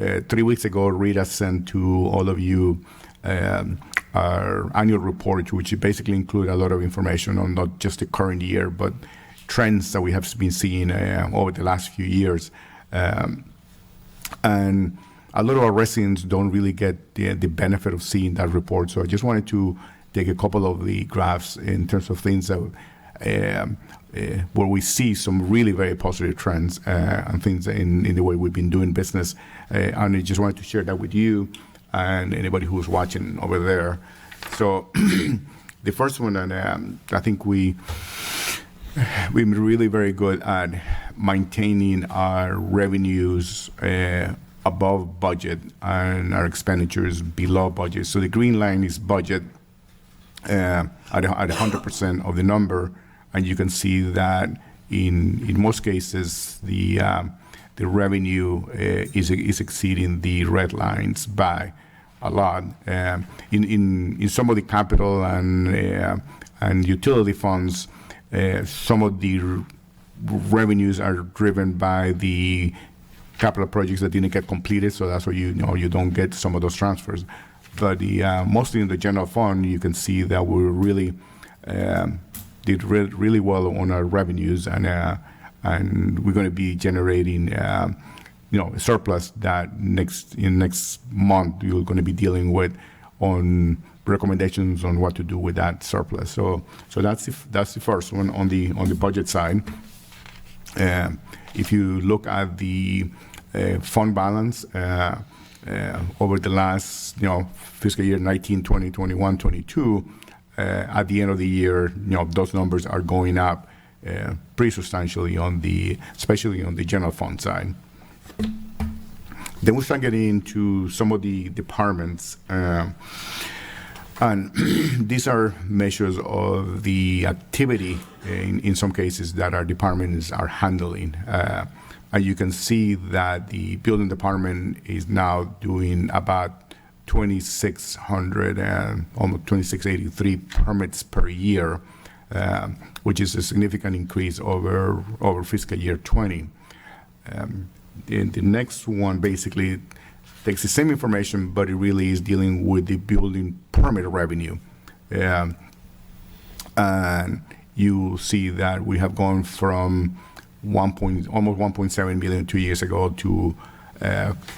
3 weeks ago, Rita sent to all of you our annual report, which basically include a lot of information on not just the current year, but trends that we have been seeing over the last few years. And a lot of our residents don't really get the benefit of seeing that report. So I just wanted to take a couple of the graphs in terms of things that where we see some really very positive trends and things in the way we've been doing business. And I just wanted to share that with you and anybody who's watching over there. So the first one, and I think we've been really very good at maintaining our revenues above budget and our expenditures below budget. So the green line is budget at 100% of the number, and you can see that in most cases the revenue is exceeding the red lines by a lot. In some of the capital and utility funds, some of the revenues are driven by the capital projects that didn't get completed, so that's why you don't get some of those transfers. But mostly in the general fund, you can see that we really did really well on our revenues, and we're going to be generating a surplus that next month you're going to be dealing with on recommendations on what to do with that surplus. So that's the first one on the budget side. If you look at the fund balance over the last fiscal year 19, 20, 21, 22, at the end of the year, those numbers are going up pretty substantially especially on the general fund side. Then we start getting into some of the departments, and these are measures of the activity in some cases that our departments are handling. And you can see that the building department is now doing about 2,600 and almost 2,683 permits per year, which is a significant increase over fiscal year 20. And the next one basically takes the same information, but it really is dealing with the building permit revenue. And you see that we have gone from almost 1.7 million 2 years ago to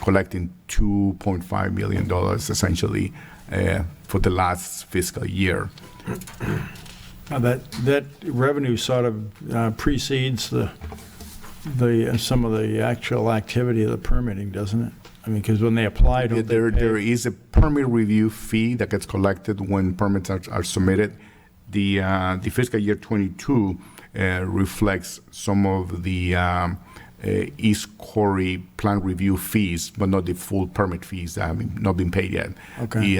collecting $2.5 million essentially for the last fiscal year. Now that revenue sort of precedes the some of the actual activity of the permitting, doesn't it? I mean, because when they apply to there is a permit review fee that gets collected when permits are submitted. The fiscal year 22 reflects some of the East Corey plan review fees, but not the full permit fees that have not been paid yet. Okay.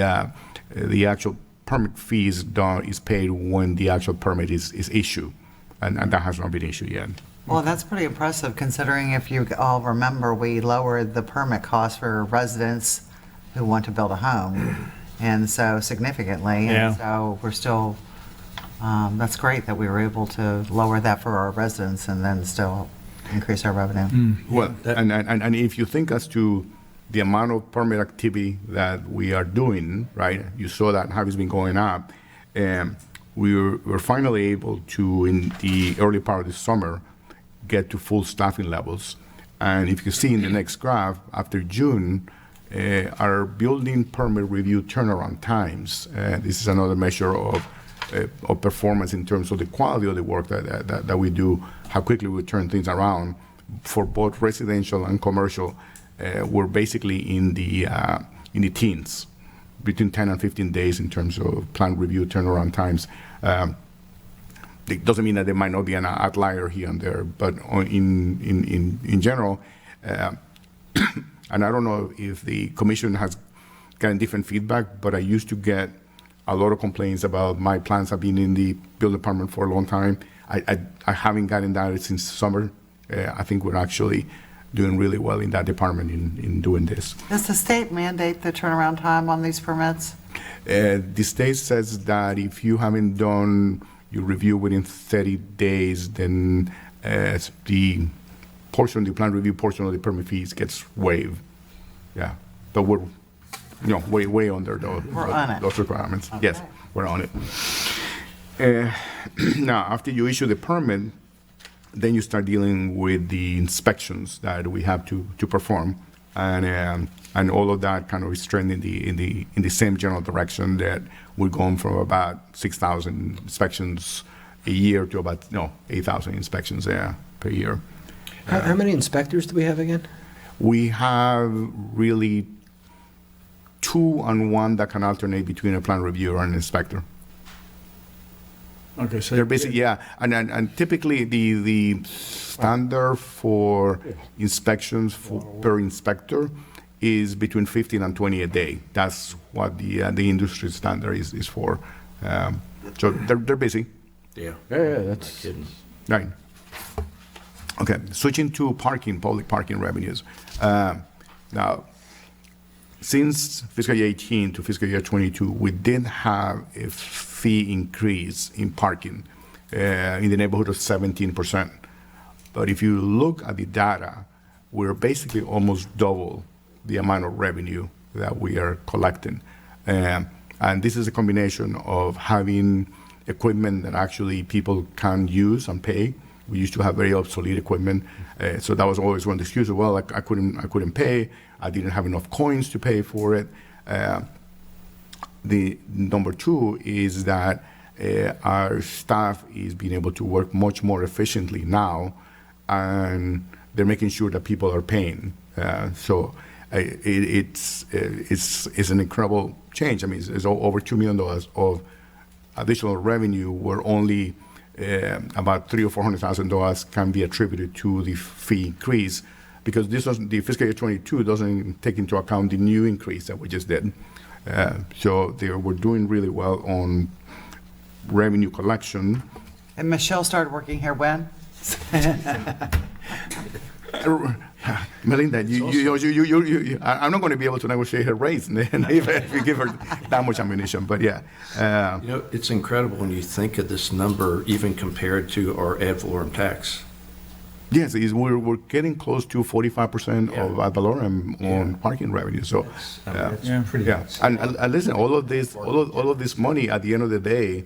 The actual permit fees is paid when the actual permit is issued, and that has not been issued yet. Well, that's pretty impressive considering, if you all remember, we lowered the permit cost for residents who want to build a home, and so significantly. Yeah. And so we're still, that's great that we were able to lower that for our residents and then still increase our revenue. Well, and if you think as to the amount of permit activity that we are doing, right? You saw that how it's been going up. We were finally able to, in the early part of the summer, get to full staffing levels. And if you see in the next graph, after June, our building permit review turnaround times, this is another measure of performance in terms of the quality of the work that we do, how quickly we turn things around for both residential and commercial. We're basically in the teens, between 10 and 15 days in terms of plan review turnaround times. It doesn't mean that there might not be an outlier here and there, but in general, and I don't know if the commission has gotten different feedback, but I used to get a lot of complaints about my plans have been in the building department for a long time. I haven't gotten that since summer. I think we're actually doing really well in that department in doing this. Does the state mandate the turnaround time on these permits? The state says that if you haven't done your review within 30 days, then the plan review portion of the permit fees gets waived. Yeah, but we're, way under We're on it. those requirements. Yes, Okay. we're on it. Now, after you issue the permit, then you start dealing with the inspections that we have to perform, and all of that kind of is trending in the same general direction that we're going from about 6,000 inspections a year to about 8,000 inspections per year. How many inspectors do we have again? We have really 2 and 1 that can alternate between a plan reviewer and an inspector. Okay, so. They're basically, yeah, and typically the standard for inspections per inspector is between 15 and 20 a day. That's what the industry standard is for. So they're busy. Yeah. That's. Kidding. Right. Okay, switching to public parking revenues. Now, since fiscal year 18 to fiscal year 22, we did have a fee increase in parking in the neighborhood of 17%. But if you look at the data, we're basically almost double the amount of revenue that we are collecting. And this is a combination of having equipment that actually people can use and pay. We used to have very obsolete equipment, so that was always one of the excuses. Well, I couldn't pay. I didn't have enough coins to pay for it. The number 2 is that our staff is being able to work much more efficiently now, and they're making sure that people are paying. So it's an incredible change. I mean, it's over $2 million of additional revenue, where only about $300,000 or $400,000 can be attributed to the fee increase, because the fiscal year 22 doesn't take into account the new increase that we just did. So we're doing really well on revenue collection. And Michelle started working here when? Melinda, I'm not going to be able to negotiate her raise if we give her that much ammunition. But yeah, It's incredible when you think of this number, even compared to our ad valorem tax. yes, we're getting close to 45% of ad valorem on parking revenue. So Yeah. pretty yeah, and listen, all of this money at the end of the day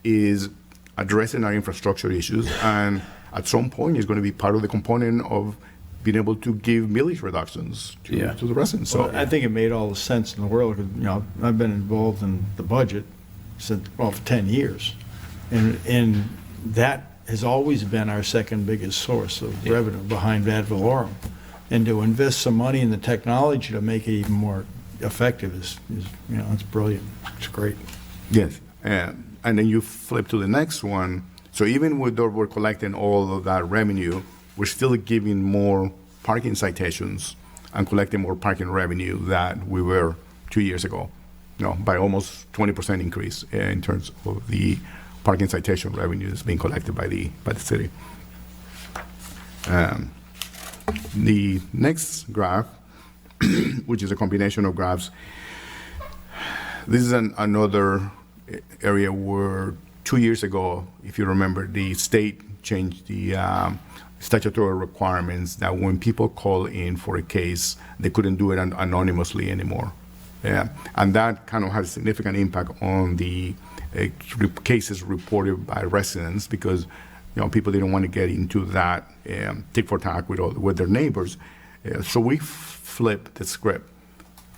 is addressing our infrastructure issues, and at some point is going to be part of the component of being able to give millage reductions to the residents. So Well, I think it made all the sense in the world, because, I've been involved in the budget for 10 years. And that has always been our second biggest source of revenue behind ad valorem. And to invest some money in the technology to make it even more effective is it's brilliant. It's great. yes, and then you flip to the next one. So even though we're collecting all of that revenue, we're still giving more parking citations and collecting more parking revenue than we were 2 years ago, by almost 20% increase in terms of the parking citation revenue that's being collected by the city. The next graph, which is a combination of graphs, this is another area where 2 years ago, if you remember, the state changed the statutory requirements that when people call in for a case, they couldn't do it anonymously anymore. And that kind of has a significant impact on the cases reported by residents, because people didn't want to get into that tit for tat with their neighbors. So we flipped the script,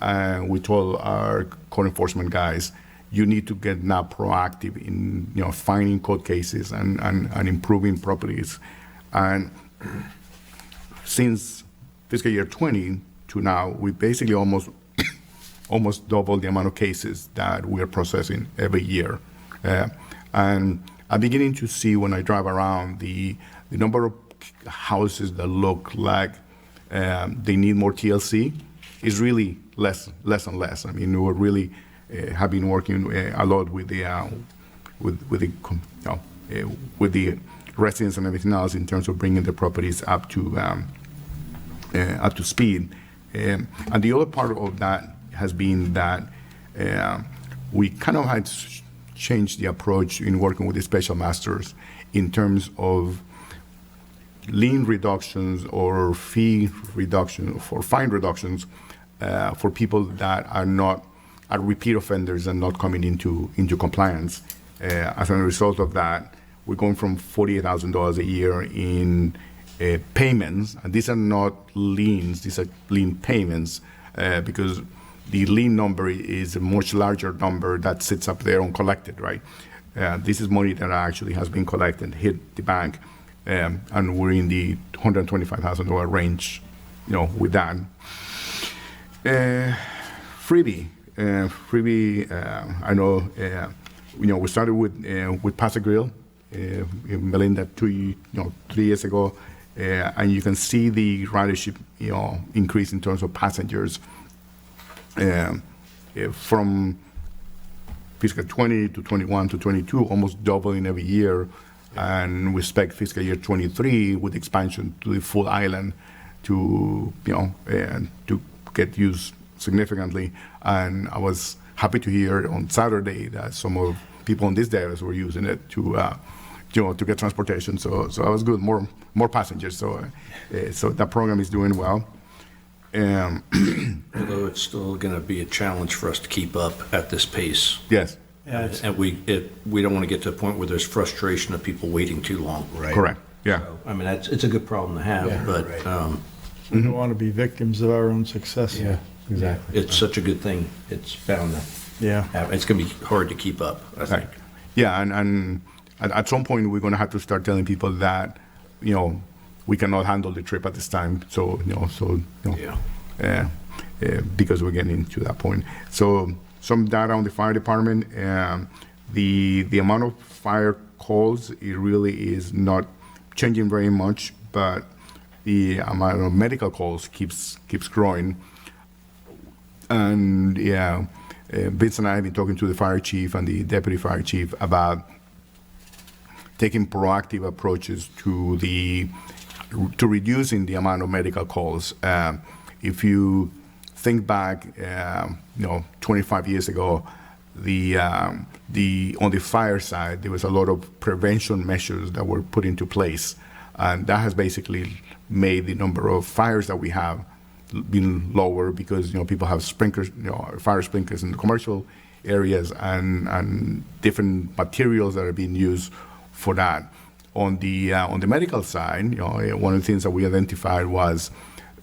and we told our code enforcement guys, you need to get now proactive in finding court cases and improving properties. And since fiscal year 20 to now, we basically almost doubled the amount of cases that we are processing every year. And I'm beginning to see, when I drive around, the number of houses that look like they need more TLC is really less and less. I mean, we're really have been working a lot with the residents and everything else in terms of bringing the properties up to speed. And the other part of that has been that we kind of had changed the approach in working with the special masters in terms of lien reductions or fee reduction or fine reductions for people that are repeat offenders and not coming into compliance. As a result of that, we're going from $48,000 a year in payments, and these are not liens, these are lien payments, because the lien number is a much larger number that sits up there uncollected, right? This is money that actually has been collected, hit the bank, and we're in the $125,000 range, with that. Freebie, I know, we started with Pasa Grill, in Melinda 3 years ago, and you can see the ridership, increase in terms of passengers from fiscal 20 to 21 to 22, almost doubling every year, and we expect fiscal year 23 with expansion to the full island to to get used significantly. And I was happy to hear on Saturday that some of people on these days were using it to get transportation. So I was good, more passengers. So that program is doing well. Although it's still going to be a challenge for us to keep up at this pace. Yes. Yeah, it's- And we don't want to get to a point where there's frustration of people waiting too long. Right. Correct. Yeah. So, I mean, it's a good problem to have, Yeah, but right. We don't want to be victims of our own success. Yeah, exactly. it's such a good thing. It's bound to Yeah. happen. It's going to be hard to keep up, I think. Right. Yeah, and at some point we're going to have to start telling people that we cannot handle the trip at this time. So Yeah. because we're getting to that point. So some data on the fire department. The amount of fire calls, it really is not changing very much, but the amount of medical calls keeps growing. And Vince and I have been talking to the fire chief and the deputy fire chief about taking proactive approaches to reducing the amount of medical calls. If you think back, 25 years ago, on the fire side, there was a lot of prevention measures that were put into place, and that has basically made the number of fires that we have been lower because people have sprinklers, fire sprinklers in the commercial areas and different materials that are being used for that. On the medical side, one of the things that we identified was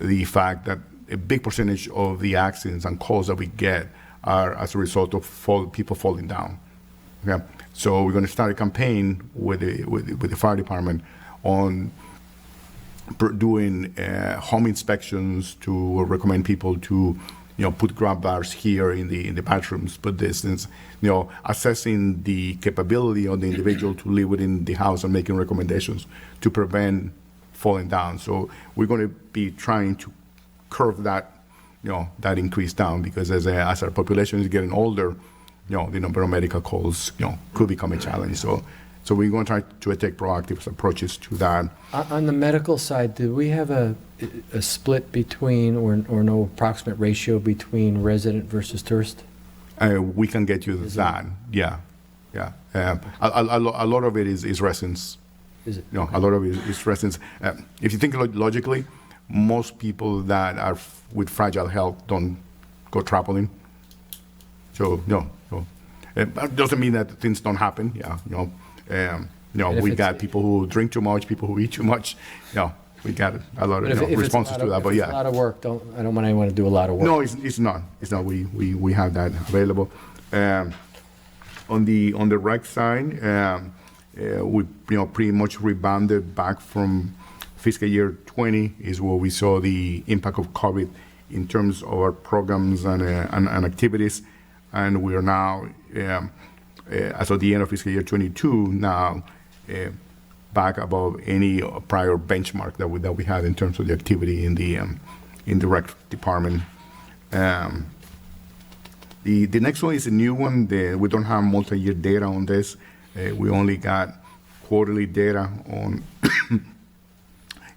the fact that a big percentage of the accidents and calls that we get are as a result of people falling down. Okay, so we're going to start a campaign with the fire department on doing home inspections to recommend people to put grab bars here in the bathrooms, put distance, assessing the capability of the individual to live within the house and making recommendations to prevent falling down. So we're going to be trying to curve that increase down, because as our population is getting older, the number of medical calls, could become a challenge. So we're going to try to take proactive approaches to that. On the medical side, do we have a split between, or no approximate ratio between resident versus tourist? We can get you that. Yeah. A lot of it is residents. Is it? A lot of it is residents. If you think logically, most people that are with fragile health don't go traveling. So it doesn't mean that things don't happen. if We it's- got people who drink too much, people who eat too much. We got a lot of But if it's a responses lot to of- that. But if it's a lot of work, I don't want anyone to do a lot of work. no, it's not. It's not. We have that available. On the rec side, we pretty much rebounded back from fiscal year 20 is where we saw the impact of COVID in terms of our programs and activities, and we are now as of the end of fiscal year 22 now back above any prior benchmark that we had in terms of the activity in the rec department. The next one is a new one. We don't have multi-year data on this. We only got quarterly data on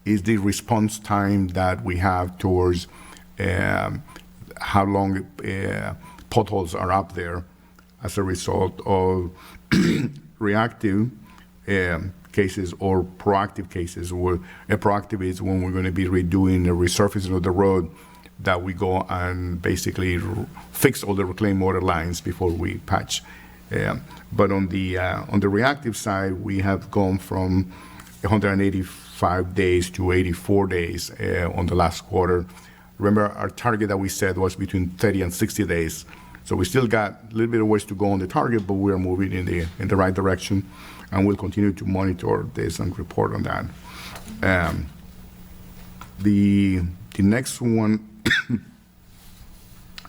is the response time that we have towards how long potholes are up there as a result of reactive cases or proactive cases. Where a proactive is when we're going to be redoing the resurfacing of the road that we go and basically fix all the reclaimed water lines before we patch. But on the reactive side, we have gone from 185 days to 84 days on the last quarter. Remember, our target that we said was between 30 and 60 days. So we still got a little bit of ways to go on the target, but we're moving in the right direction, and we'll continue to monitor this and report on that. The next one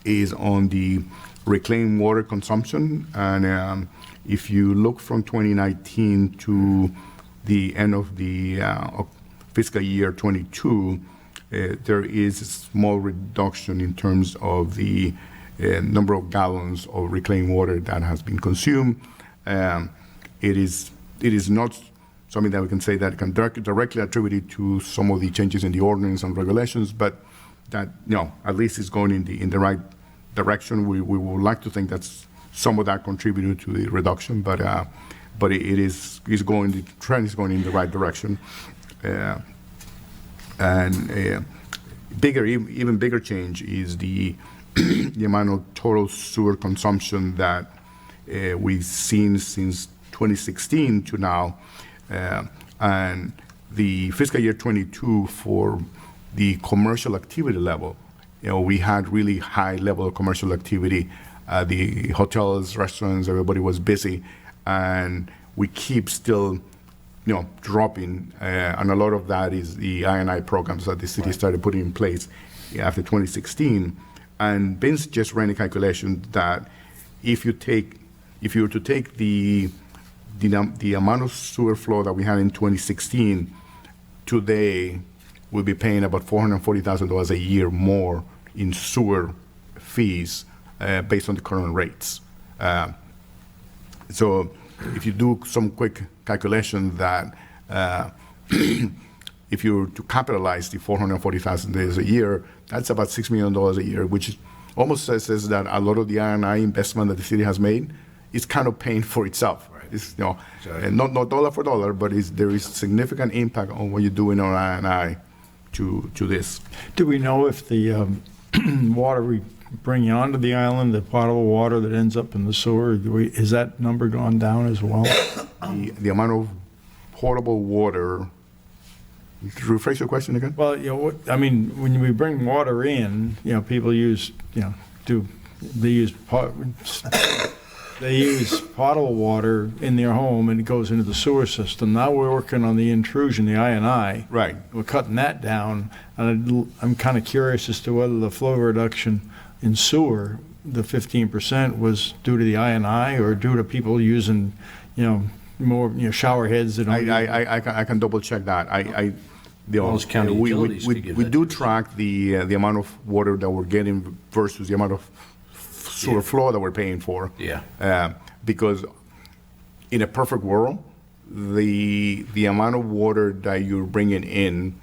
is on the reclaimed water consumption, and if you look from 2019 to the end of the fiscal year 22, there is a small reduction in terms of the number of gallons of reclaimed water that has been consumed. It is not something that we can say that can directly attribute it to some of the changes in the ordinance and regulations, but that, at least it's going in the right direction. We would like to think that some of that contributed to the reduction, but it is going, the trend is going in the right direction. And even bigger change is the amount of total sewer consumption that we've seen since 2016 to now. And the fiscal year 22 for the commercial activity level, we had really high level of commercial activity. The hotels, restaurants, everybody was busy, and we keep still, dropping. And a lot of that is the I&I programs that the city started putting in place after 2016. And Vince just ran a calculation that if you were to take the amount of sewer flow that we had in 2016, today we'll be paying about $440,000 a year more in sewer fees based on the current rates. So if you do some quick calculation that if you were to capitalize the $440,000 a year, that's about $6 million a year, which almost says that a lot of the I&I investment that the city has made is kind of paying for itself. Right. It's, and not dollar for dollar, but there is significant impact on what you're doing on I&I to this. Do we know if the water we bring onto the island, the potable water that ends up in the sewer, is that number gone down as well? The amount of potable water. Rephrase your question again? Well, when we bring water in, people use, they use potable water in their home and it goes into the sewer system. Now we're working on the intrusion, the I&I. Right. We're cutting that down, and I'm kind of curious as to whether the flow reduction in sewer, the 15%, was due to the I&I or due to people using, more shower heads that don't. I can double check that. Those county utilities we could give that do to us. track the amount of water that we're getting versus the amount of sewer flow that we're paying for. Yeah. Because in a perfect world, the amount of water that you're bringing in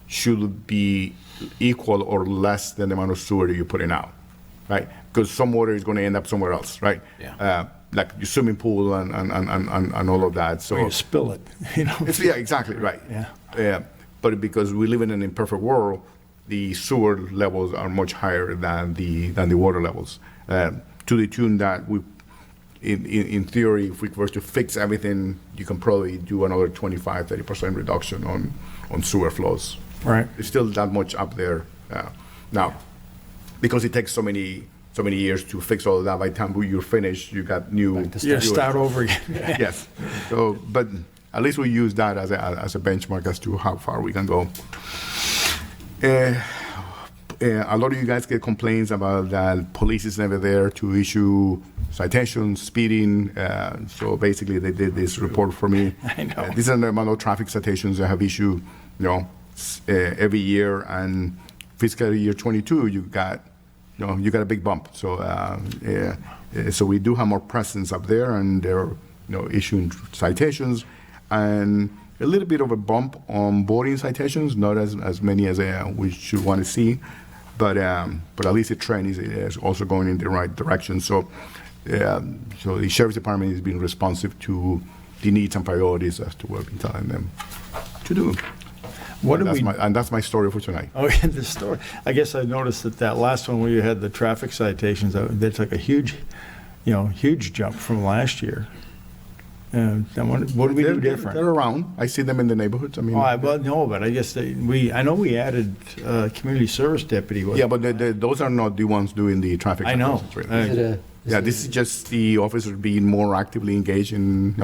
should be equal or less than the amount of sewer that you're putting out, right? Because some water is going to end up somewhere else, right? Yeah. Like your swimming pool and all of that. So Or you spill it, yeah, exactly right. Yeah. But because we live in an imperfect world, the sewer levels are much higher than the water levels. To the tune that we, in theory, if we were to fix everything, you can probably do another 25-30% reduction on sewer flows. Right. It's still that much up there now, because it takes so many years to fix all of that. By the time you're finished, you got new. You start over again. Yes. So, but at least we use that as a benchmark as to how far we can go. A lot of you guys get complaints about that police is never there to issue citations, speeding. So basically, they did this report for me. I know. These are the amount of traffic citations I have issued, every year. And fiscal year 22, you got a big bump. So so we do have more presence up there, and they're issuing citations, and a little bit of a bump on boarding citations, not as many as we should want to see, but at least the trend is also going in the right direction. So so the Sheriff's Department is being responsive to the needs and priorities as to what we're telling them to do. What And do we? and that's my story for tonight. Oh, yeah, the story. I guess I noticed that last one where you had the traffic citations, that took a huge, huge jump from last year. And what do we do different? They're around. I see them in the neighborhoods. I mean, But I guess I know we added community service deputy. yeah, but those are not the ones doing the traffic. I know. citations, really. Is it a- Yeah, this is just the officers being more actively engaged in,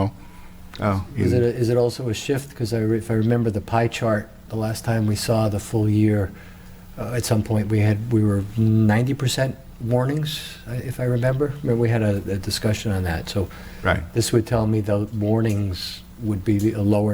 Is it also a shift? Because if I remember the pie chart, the last time we saw the full year, at some point, we were 90% warnings, if I remember. We had a discussion on that, so right. this would tell me the warnings would be a lower